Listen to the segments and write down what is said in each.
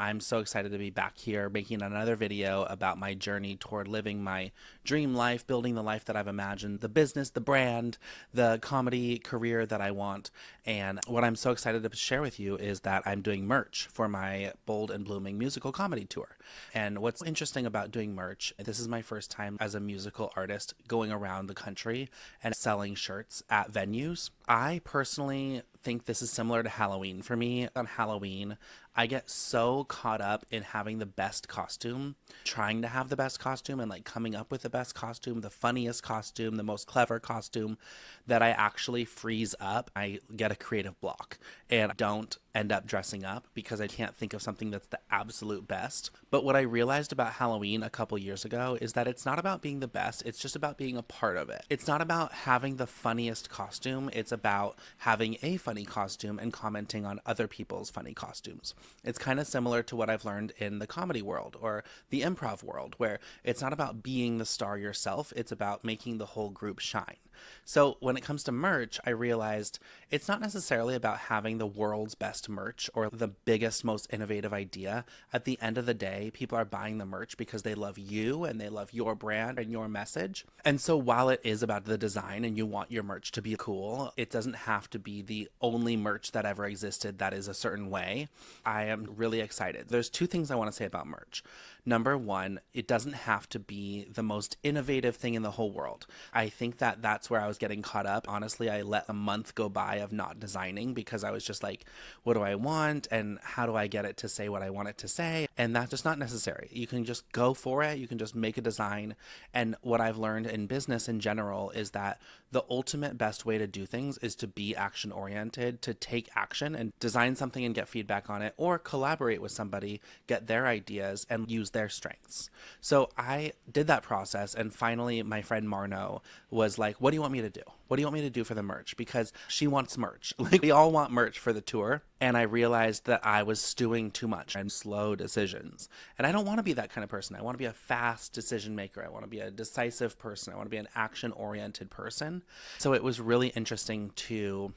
I'm so excited to be back here making another video about my journey toward living my dream life, building the life that I've imagined, the business, the brand, the comedy career that I want. And what I'm so excited to share with you is that I'm doing merch for my Bold and Blooming musical comedy tour. And what's interesting about doing merch, this is my first time as a musical artist going around the country and selling shirts at venues. I personally think this is similar to Halloween. For me, on Halloween, I get so caught up in having the best costume, trying to have the best costume and like coming up with the best costume, the funniest costume, the most clever costume, that I actually freeze up. I get a creative block and don't end up dressing up because I can't think of something that's the absolute best. But what I realized about Halloween a couple years ago is that it's not about being the best, it's just about being a part of it. It's not about having the funniest costume, it's about having a funny costume and commenting on other people's funny costumes. It's kind of similar to what I've learned in the comedy world or the improv world, where it's not about being the star yourself, it's about making the whole group shine. So when it comes to merch, I realized it's not necessarily about having the world's best merch or the biggest, most innovative idea. At the end of the day, people are buying the merch because they love you and they love your brand and your message. And so while it is about the design and you want your merch to be cool, it doesn't have to be the only merch that ever existed that is a certain way. I am really excited. There's two things I want to say about merch. Number one, it doesn't have to be the most innovative thing in the whole world. I think that that's where I was getting caught up. Honestly, I let a month go by of not designing because I was just like, what do I want? And how do I get it to say what I want it to say? And that's just not necessary. You can just go for it. You can just make a design. And what I've learned in business in general is that the ultimate best way to do things is to be action oriented, to take action and design something and get feedback on it, or collaborate with somebody, get their ideas and use their strengths. So I did that process, and finally my friend Marno was like, what do you want me to do? What do you want me to do for the merch? Because she wants merch. Like, we all want merch for the tour. And I realized that I was stewing too much and slow decisions. And I don't want to be that kind of person. I want to be a fast decision maker. I want to be a decisive person. I want to be an action oriented person. So it was really interesting to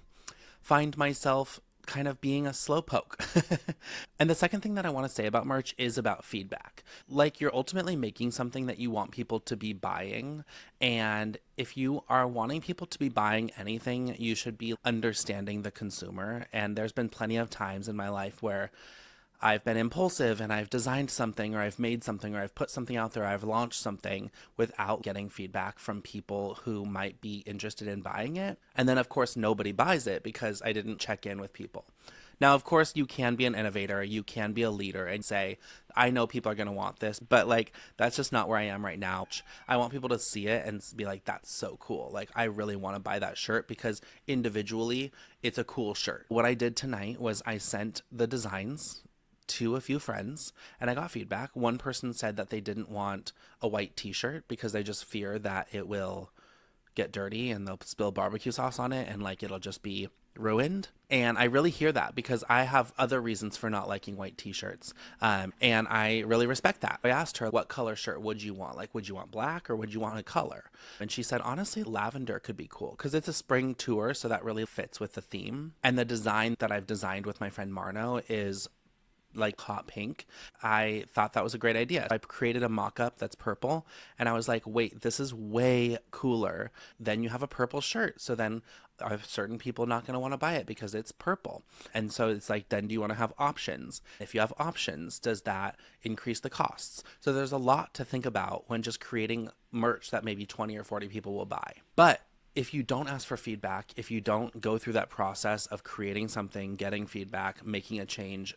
find myself kind of being a slowpoke. And the second thing that I want to say about merch is about feedback. Like, you're ultimately making something that you want people to be buying. And if you are wanting people to be buying anything, you should be understanding the consumer. And there's been plenty of times in my life where I've been impulsive and I've designed something or I've made something or I've put something out there, I've launched something without getting feedback from people who might be interested in buying it. And then, of course, nobody buys it because I didn't check in with people. Now, of course, you can be an innovator, you can be a leader and say, I know people are going to want this, but like, that's just not where I am right now. I want people to see it and be like, that's so cool. Like, I really want to buy that shirt because individually, it's a cool shirt. What I did tonight was I sent the designs to a few friends and I got feedback. One person said that they didn't want a white t-shirt because they just fear that it will get dirty and they'll spill barbecue sauce on it and like it'll just be ruined. And I really hear that because I have other reasons for not liking white t-shirts. And I really respect that. I asked her, what color shirt would you want? Like, would you want black or would you want a color? And she said, honestly, lavender could be cool because it's a spring tour. So that really fits with the theme. And the design that I've designed with my friend Marno is like hot pink. I thought that was a great idea. I created a mock-up that's purple and I was like, wait, this is way cooler. Then you have a purple shirt. So then are certain people not going to want to buy it because it's purple? And so it's like, then do you want to have options? If you have options, does that increase the costs? So there's a lot to think about when just creating merch that maybe 20 or 40 people will buy. But if you don't ask for feedback, if you don't go through that process of creating something, getting feedback, making a change,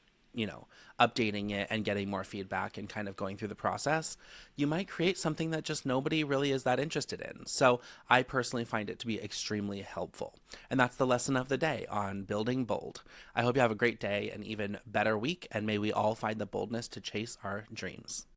updating it and getting more feedback and kind of going through the process, you might create something that just nobody really is that interested in. So I personally find it to be extremely helpful. And that's the lesson of the day on building bold. I hope you have a great day, an even better week, and may we all find the boldness to chase our dreams.